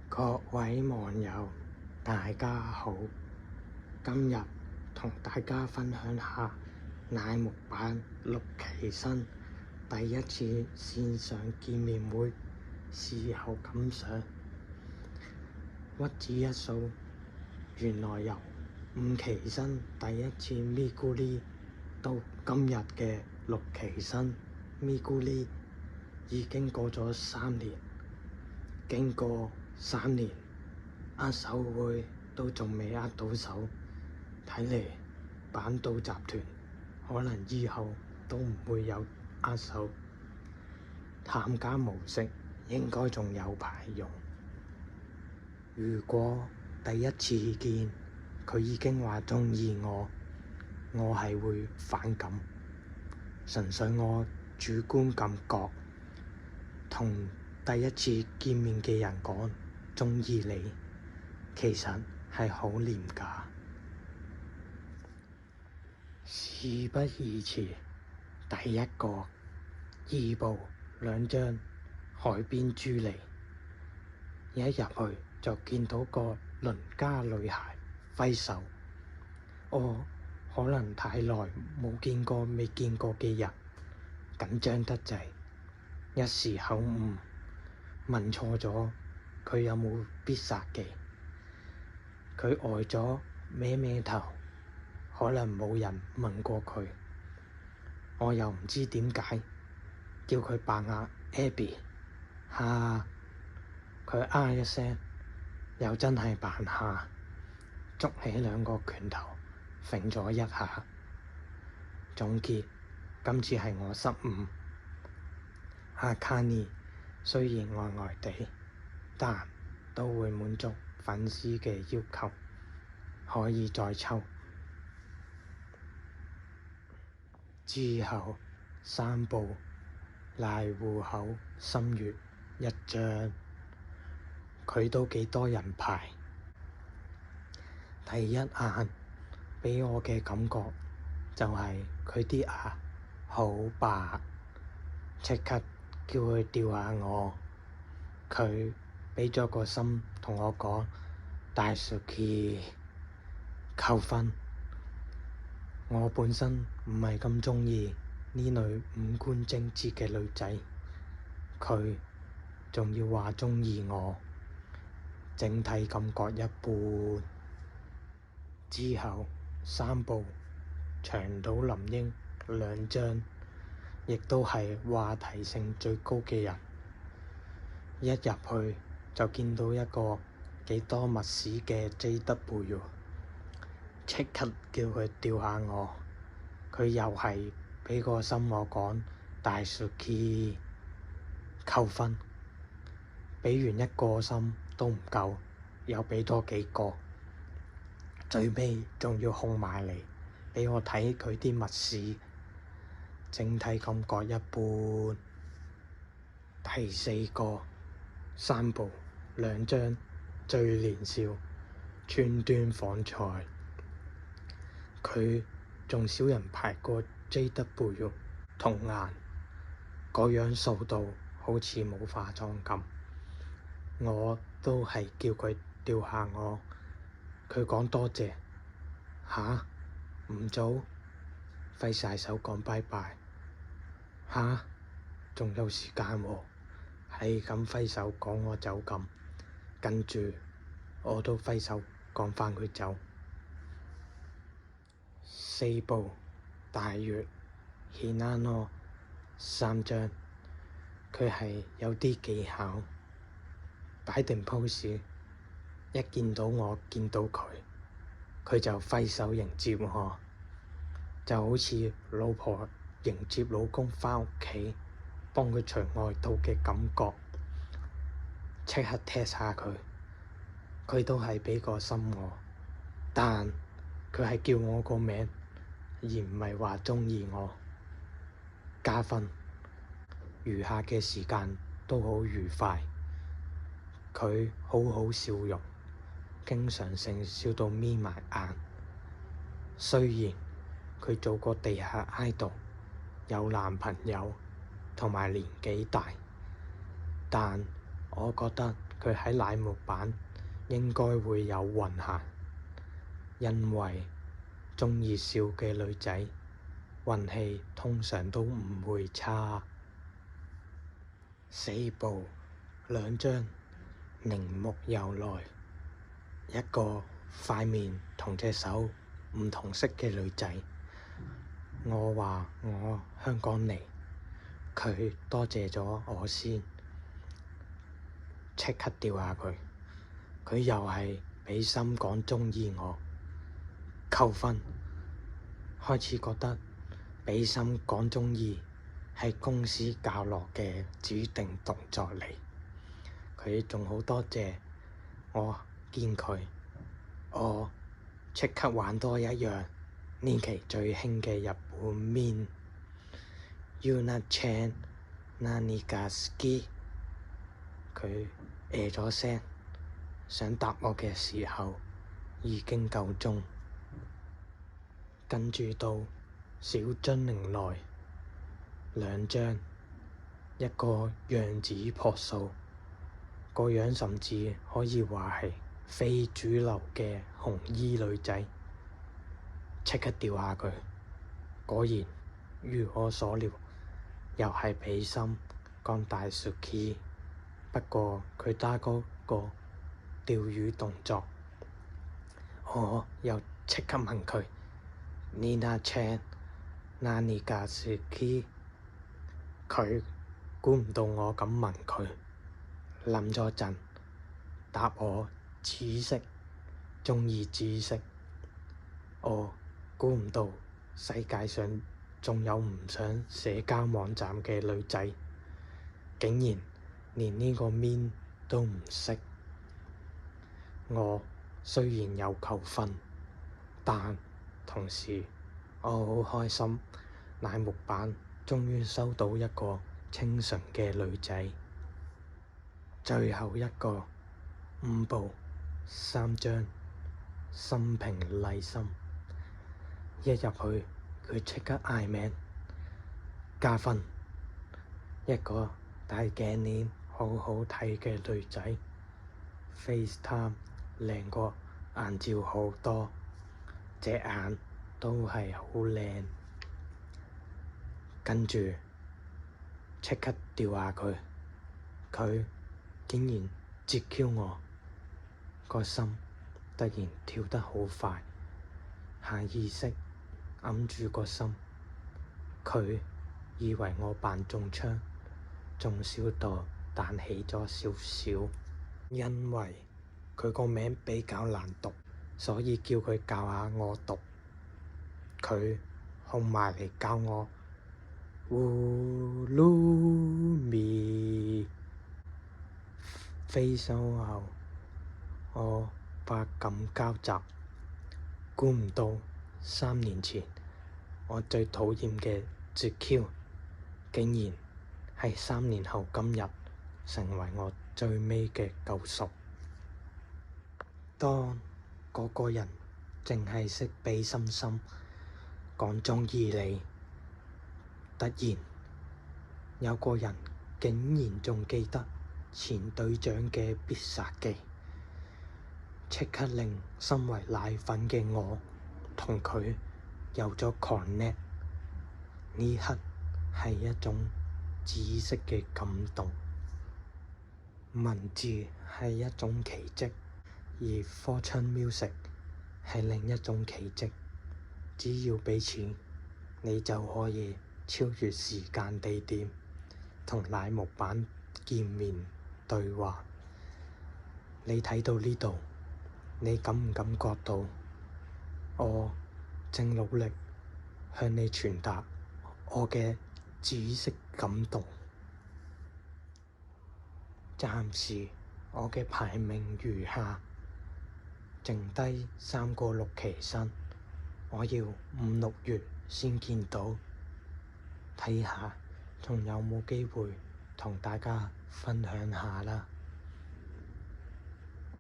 各位網友，大家好！今日同大家分享下乃木坂6期生第一次線上見面會事後感想。屈指一數，原來由5期生第一次 Meguri 到今日嘅6期生 Meguri 已經過咗3年。經過3年，握手會都仲未握到手，睇嚟坂道集團可能以後都唔會有握手。探家模式應該仲有排用。如果第一次見佢已經話鍾意我係會反感。純粹我主觀感覺，同第一次見面嘅人講鍾意你，其實係好廉價。事不宜遲，第一個2部2張海邊朱尼，一入去就見到個鄰家女孩揮手。我可能太耐冇見過未見過嘅人，緊張得滯，一時口誤，問錯咗佢有冇必殺技。佢呆咗，歪歪頭，可能冇人問過佢。我又唔知點解，叫佢扮下 Abby， 佢一聲，又真係扮下，捉起2個拳頭，揈咗一下。總結，今次係我失誤。阿卡尼雖然呆呆地，但都會滿足粉絲嘅要求，可以再抽。之後3部瀨戶口心月1張，佢都幾多人排。第一眼畀我嘅感覺就係佢啲牙好白，即刻叫佢吊下我。佢畀咗個心同我講大好き扣分。我本身唔係咁鍾意呢類五官精緻嘅女仔，佢仲要話鍾意我，整體感覺一般。之後3部長島林英2張，亦都係話題性最高嘅人。一入去就見到一個幾多密屎嘅 JW， 即刻叫佢吊下我。佢又係畀個心我講大好き扣分。畀完1個心都唔夠，又畀多幾個，最尾仲要控埋嚟畀我睇佢啲密屎，整體感覺一般。第4個3部2張最年少川端晃彩，佢仲少人排過 JW 童顏，個樣掃到好似冇化妝咁。我都係叫佢吊下我，佢講多謝。唔早，揮晒手講拜拜。仲有時間喎，係咁揮手講我走咁，跟住我都揮手講返佢走。4部大月ひなの3張，佢係有啲技巧，擺定 pose， 一見到我見到佢就揮手迎接我，就好似老婆迎接老公返屋企，幫佢除外套嘅感覺。即刻踢下佢，佢都係畀個心我，但佢係叫我個名，而唔係話鍾意我。加分。餘下嘅時間都好愉快，佢好好笑容，經常性笑到眯埋眼。雖然佢做過地下 idol， 有男朋友同埋年紀大，但我覺得佢喺乃木坂應該會有運行，因為鍾意笑嘅女仔運氣通常都唔會差。4部2張鈴木由來，一個塊面同隻手唔同色嘅女仔。我話我香港嚟，佢多謝咗我先，即刻掉下佢。佢又係畀心講鍾意我，扣分。開始覺得畀心講鍾意係公司教落嘅指定動作嚟。佢仲好多謝我見佢，我即刻玩多一樣呢期最興嘅日本面Yuna Chan Nani ga suki。佢咗聲，想答我嘅時候已經夠鐘。跟住到小津翎來2張，一個樣子樸素，個樣甚至可以話係非主流嘅紅衣女仔，即刻掉下佢。果然如我所料，又係畀心講大 Suki， 不過佢打嗰個釣魚動作，我又即刻問佢Nina Chan Nani ga suki。 佢估唔到我咁問佢，諗咗陣答我紫色，鍾意紫色。我估唔到世界上仲有唔上社交網站嘅女仔，竟然連呢個面都唔識。我雖然有扣分，但同時我好開心，乃木坂終於收到一個清純嘅女仔。最後一個5部3張深平麗心，一入去佢即刻嗌名加分。一個大頸鏈好好睇嘅女仔，FaceTime 靚過眼照好多，隻眼都係好靚。跟住即刻掉下佢，佢竟然截 Q 我，個心突然跳得好快，下意識揞住個心。佢以為我扮中槍，仲笑到彈起咗少少，因為佢個名比較難讀，所以叫佢教下我讀。佢控埋嚟教我烏魯咪。飛收後，我百感交集，估唔到3年前我最討厭嘅絕 Q， 竟然係3年後今日成為我最尾嘅救贖。當嗰個人淨係識畀心心講鍾意你，突然有個人竟然仲記得前隊長嘅必殺技，即刻令身為奶粉嘅我同佢有咗 connect。呢刻係一種紫色嘅感動。文字係一種奇蹟，而 Fortune Music 係另一種奇蹟。只要畀錢，你就可以超越時間地點，同乃木坂見面對話。你睇到呢度，你感唔感覺到我正努力向你傳達我嘅紫色感動？暫時我嘅排名如下，剩低3個6期生，我要5、6月先見到，睇下仲有冇機會同大家分享下啦。